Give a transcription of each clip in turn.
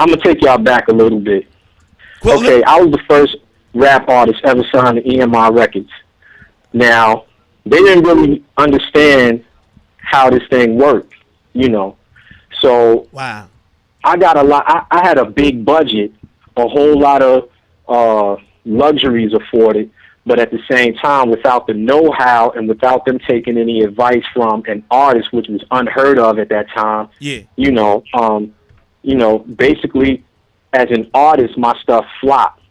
I'm gonna take y'all back a little bit. Well, okay, I was the first rap artist ever signed to EMI Records. Now, they didn't really understand how this thing worked, you know. So wow. I got a lot. I had a big budget, a whole lot of luxuries afforded, but at the same time, without the know-how and without them taking any advice from an artist, which was unheard of at that time. Yeah. You know, basically, as an artist, my stuff flopped.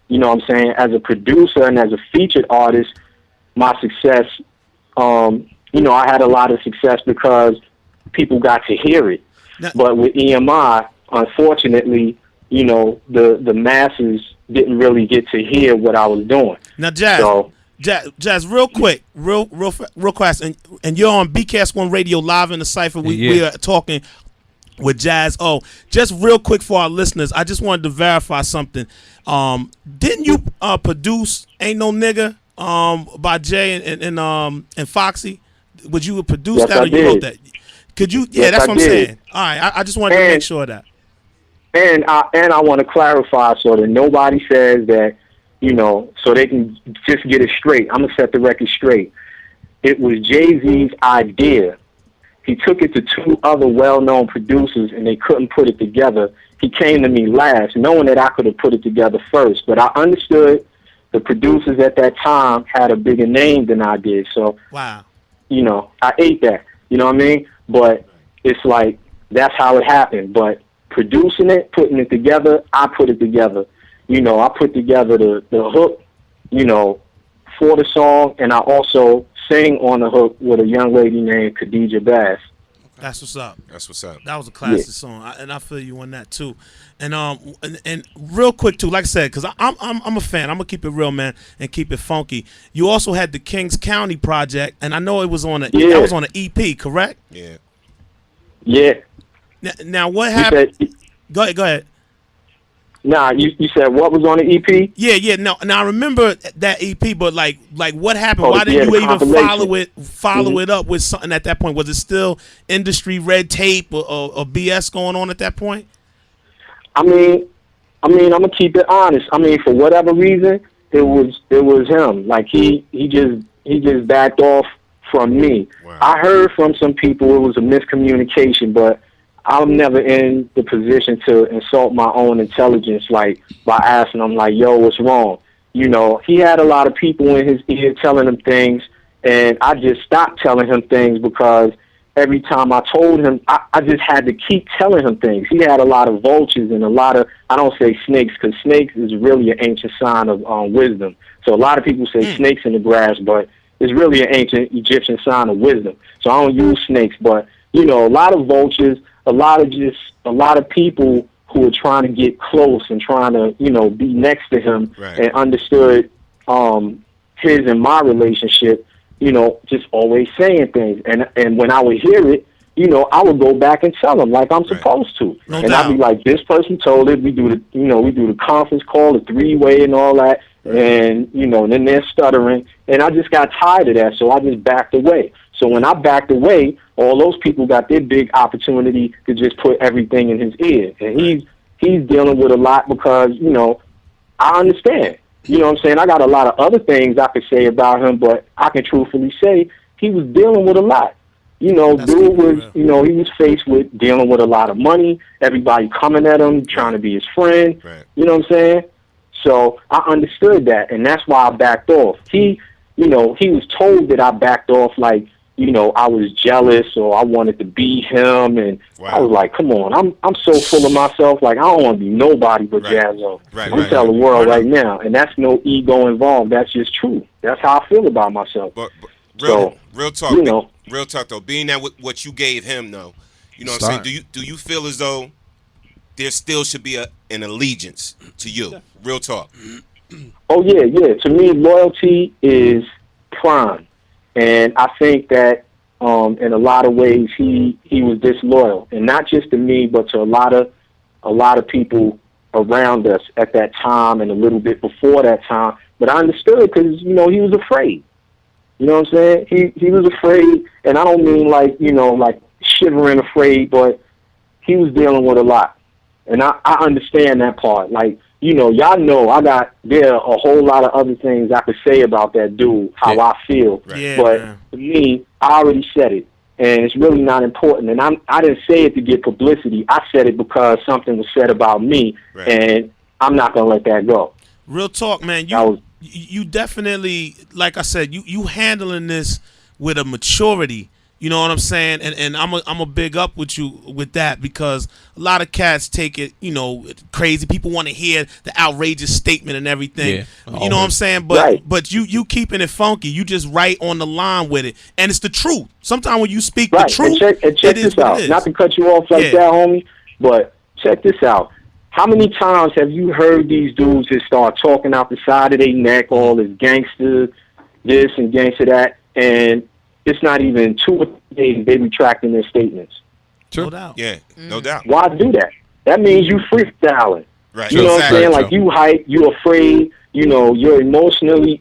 You know what I'm saying? As a producer and as a featured artist, my success, you know, I had a lot of success because people got to hear it. Now, but with EMI, unfortunately, you know, the masses didn't really get to hear what I was doing. Now, Jazz, so, Jazz, real quick, real fast, and you're on BKS-1 Radio live in the Cypher. We are talking with Jazz. Oh, just real quick for our listeners, I just wanted to verify something. Didn't you produce "Ain't No Nigga" by Jay and Foxy? Would you produce yes, that or you wrote that? Could you? Yeah, yes, that's what I'm did. saying. All right, I just wanted to make sure of that. And I want to clarify so that nobody says that, you know, so they can just get it straight. I'm gonna set the record straight. It was Jay-Z's idea. He took it to two other well-known producers, and they couldn't put it together. He came to me last, knowing that I could have put it together first. But I understood the producers at that time had a bigger name than I did. So, wow, you know, I ate that. You know what I mean? But it's like, that's how it happened. But producing it, putting it together, I put it together. You know, I put together the hook, you know, for the song, and I also sang on the hook with a young lady named Khadijah Bass. That's what's up. That's what's up. That was a classic song, and I feel you on that too. And real quick too, like I said, because I'm a fan. I'm gonna keep it real, man, and keep it funky. You also had the Kings County project, and I know it was on that was on an EP, correct? Yeah. Yeah. Now what happened? Go ahead. Nah, you said what was on the EP? Yeah. Now I remember that EP, but like what happened? Oh, Why didn't you even follow it up with something at that point? Was it still industry red tape or BS going on at that point? I mean, I'm gonna keep it honest. I mean, for whatever reason, it was him. Like he just backed off from me. Wow. I heard from some people it was a miscommunication, but I'm never in the position to insult my own intelligence, like by asking him, like, yo, what's wrong? You know, he had a lot of people in his ear telling him things, and I just stopped telling him things because every time I told him, I just had to keep telling him things. He had a lot of vultures and a lot of, I don't say snakes, because snakes is really an ancient sign of wisdom. So a lot of people say snakes in the grass, but it's really an ancient Egyptian sign of wisdom. So I don't use snakes, but, you know, a lot of vultures, a lot of people who were trying to get close and trying to, you know, be next to him, right, and understood his and my relationship, you know, just always saying things. And when I would hear it, you know, I would go back and tell him like I'm supposed to. No and doubt. I'd be like, this person told it. We do the conference call, the three-way and all that. And, you know, then they're stuttering. And I just got tired of that, so I just backed away. So when I backed away, all those people got their big opportunity to just put everything in his ear. And he's dealing with a lot because, you know, I understand. You know what I'm saying? I got a lot of other things I could say about him, but I can truthfully say he was dealing with a lot. You know, dude was, you know, he was faced with dealing with a lot of money, everybody coming at him, trying to be his friend. Right. You know what I'm saying? So I understood that, and that's why I backed off. He, you know, he was told that I backed off like, you know, I was jealous or I wanted to be him, and I was like, come on, I'm so full of myself, like I don't want to be nobody but Jazo. I'm telling the world right now, and that's no ego involved. That's just true. That's how I feel about myself. But real talk, you know, real talk though. Being that what you gave him though, you know what I'm saying? Do you feel as though there still should be an allegiance to you? Real talk. Oh yeah. To me, loyalty is prime. And I think that in a lot of ways he was disloyal, and not just to me, but to a lot of people around us at that time and a little bit before that time. But I understood because, you know, he was afraid. You know what I'm saying? He was afraid, and I don't mean like, you know, like shivering afraid, but he was dealing with a lot. And I understand that part. Like, y'all know there are a whole lot of other things I could say about that dude, how I feel. Right. Yeah, but man. For me, I already said it. And it's really not important. And I didn't say it to get publicity. I said it because something was said about me. Right. And I'm not going to let that go. Real talk, man. You definitely, like I said, you handling this with a maturity. You know what I'm saying? And I'm a big up with you with that, because a lot of cats take it, crazy. People want to hear the outrageous statement and everything. Yeah, you know what I'm saying? But you keeping it funky. You just right on the line with it. And it's the truth. Sometimes when you speak the truth, and check this out. Not to cut you off like that, homie, but check this out. How many times have you heard these dudes just start talking out the side of their neck, all this gangster this and gangster that, and it's not even 2 or 3 days they retracting their statements. No doubt. Yeah, no doubt. Why do that? That means you freestyling. Right. You know what I'm saying? Like, you hype, you afraid, you're emotionally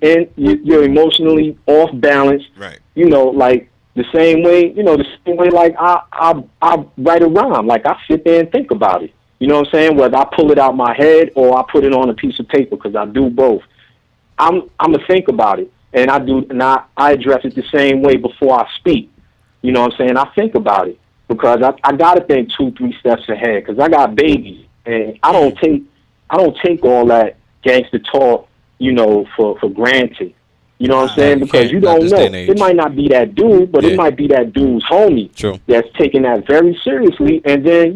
off balance. Right. Like the same way like I write a rhyme. Like, I sit there and think about it. You know what I'm saying? Whether I pull it out my head or I put it on a piece of paper, because I do both. I'm gonna think about it. And I address it the same way before I speak. You know what I'm saying? I think about it, because I got to think 2-3 steps ahead, because I got babies, and I don't take all that gangster talk, for granted. You know what I'm saying? Because you don't know. It might not be that dude, but it might be that dude's homie that's taking that very seriously, and then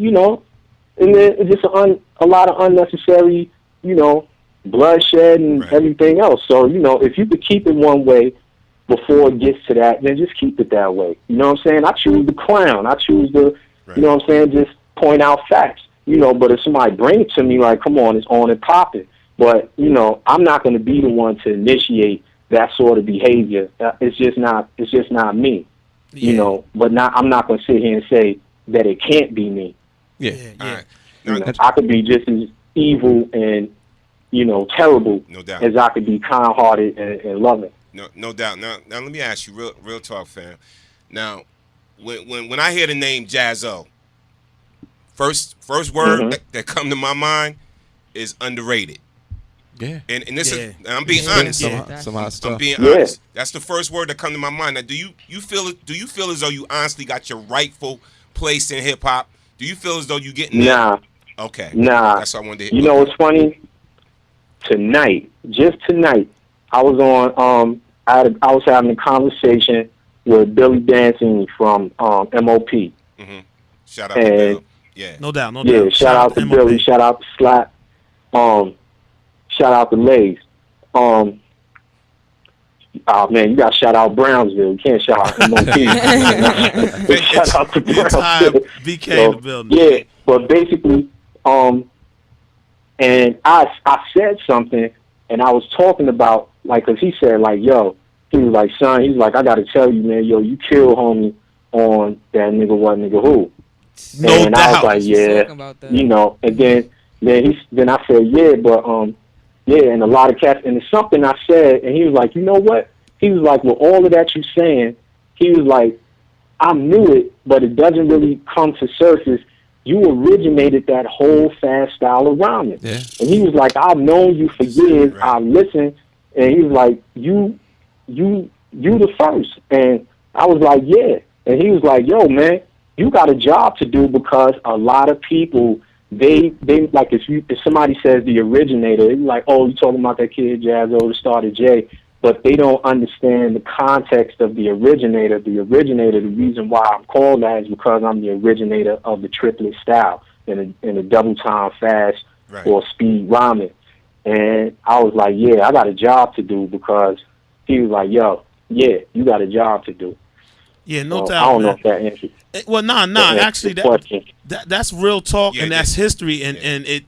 it's just a lot of unnecessary, bloodshed and everything else. So, if you could keep it one way before it gets to that, then just keep it that way. You know what I'm saying? I choose the clown. I choose the, you know what I'm saying, just point out facts. But if somebody brings it to me, like, come on, it's on and popping. But, I'm not going to be the one to initiate that sort of behavior. It's just not me. But I'm not going to sit here and say that it can't be me. Yeah. I could be just as evil and terrible, no doubt, as I could be kind-hearted and loving. No doubt. Now let me ask you, real talk, fam. Now, when I hear the name Jazo, first word that come to my mind is underrated. Yeah. And this is, and I'm being honest. Some hot stuff. I'm being honest. That's the first word that come to my mind. Now, do you feel as though you honestly got your rightful place in hip hop? Do you feel as though you getting Nah. Okay. Nah. That's what I wanted to hear. You know what's funny? Just tonight, I was on. I was having a conversation with Billy Dancing from MOP. Mm-hmm. Shout out to Bill. Yeah. No doubt. Yeah. Shout out to Billy. Shout out to Slap. Shout out to Lays. Oh man, you got to shout out Brownsville. You can't shout out MOP. Shout out to Brownsville. BK in the building. Yeah, but basically, and I said something, and I was talking about, like, because he said, like, yo, he was like, son, he's like, I got to tell you, man, yo, you killed homie on that nigga what nigga who. No and doubt. I was like, yeah, and then I said, yeah, but yeah, and a lot of cats, and it's something I said, and he was like, you know what? He was like, with all of that you saying, he was like, I knew it, but it doesn't really come to surface. You originated that whole fast style of rhyming. Yeah. And he was like, I've known you for years. Right. I listened. And he was like, you the first. And I was like, yeah. And he was like, yo, man, you got a job to do, because a lot of people, they like, if somebody says the originator, it's like, oh, you talking about that kid Jazo that started J. But they don't understand the context of the originator. The reason why I'm called that is because I'm the originator of the triplet style in a double time fast or speed rhyming. And I was like, yeah, I got a job to do, because he was like, yo, yeah, you got a job to do. Yeah, no doubt. I don't know if that answers. Well, nah. Actually, that's real talk, and that's history, and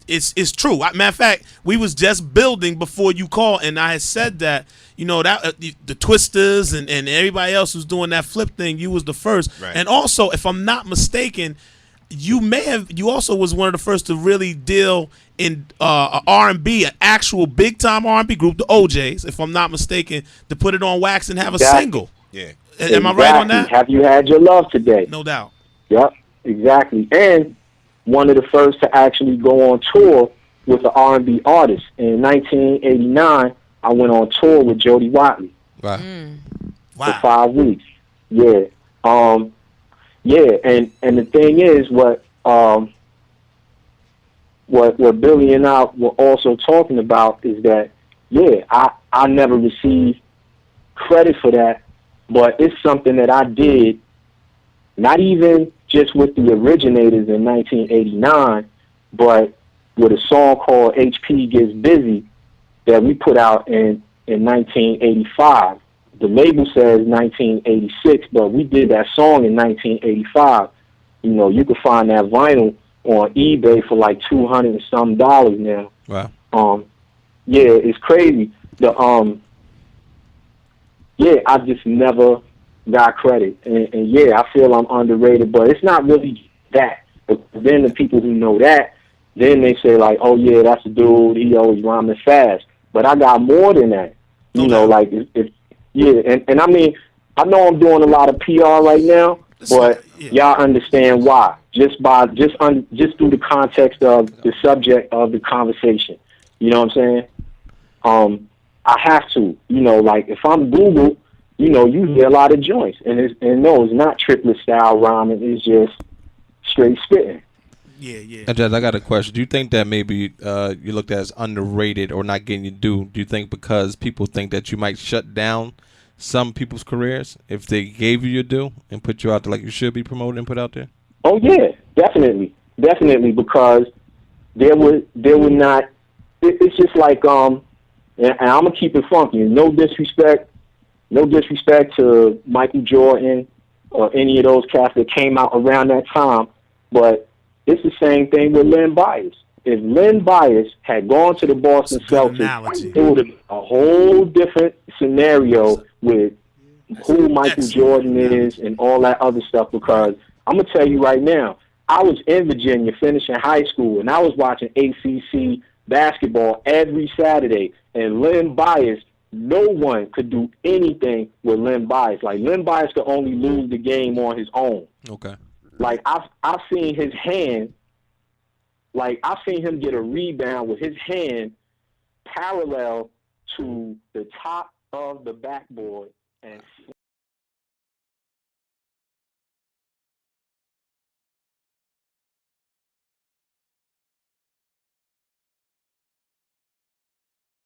it's true. Matter of fact, we was just building before you called, and I had said that, that the Twisters and everybody else was doing that flip thing. You was the first, and also, if I'm not mistaken, you also was one of the first to really deal in R&B, an actual big time R&B group, the OJs, if I'm not mistaken, to put it on wax and have a single. Yeah. Am I right on that? Have you had your love today? No doubt. Yep, exactly. And one of the first to actually go on tour with an R&B artist. In 1989, I went on tour with Jody Watley. Wow. For 5 weeks. Yeah. Yeah, and the thing is what Billy and I were also talking about is that, yeah, I never received credit for that, but it's something that I did, not even just with the originators in 1989, but with a song called HP Gets Busy that we put out in 1985. The label says 1986, but we did that song in 1985. You know, you can find that vinyl on eBay for like $200 and some now. Wow. Yeah, it's crazy. Yeah, I just never got credit, and yeah, I feel I'm underrated, but it's not really that. But then the people who know that, then they say like, oh yeah, that's a dude. He always rhyming fast. But I got more than that. You know, like if yeah, and I mean, I know I'm doing a lot of PR right now, but y'all understand why. Just through the context of the subject of the conversation. You know what I'm saying? I have to. You know, like if I'm Google, you know, you hear a lot of joints, and no, it's not triplet style rhyming. It's just straight spitting. Yeah. And Jazz, I got a question. Do you think that maybe you looked at as underrated or not getting your due? Do you think because people think that you might shut down some people's careers if they gave you your due and put you out there like you should be promoted and put out there? Oh yeah, definitely, because there would not. It's just like and I'm gonna keep it funky. No disrespect to Michael Jordan or any of those cats that came out around that time, but it's the same thing with Len Bias. If Len Bias had gone to the Boston Celtics, it would have been a whole different scenario with who Michael Jordan is and all that other stuff, because I'm going to tell you right now, I was in Virginia finishing high school, and I was watching ACC basketball every Saturday, and Len Bias, no one could do anything with Len Bias. Like, Len Bias could only lose the game on his own. Okay. Like, I've seen his hand, like, I've seen him get a rebound with his hand parallel to the top of the backboard and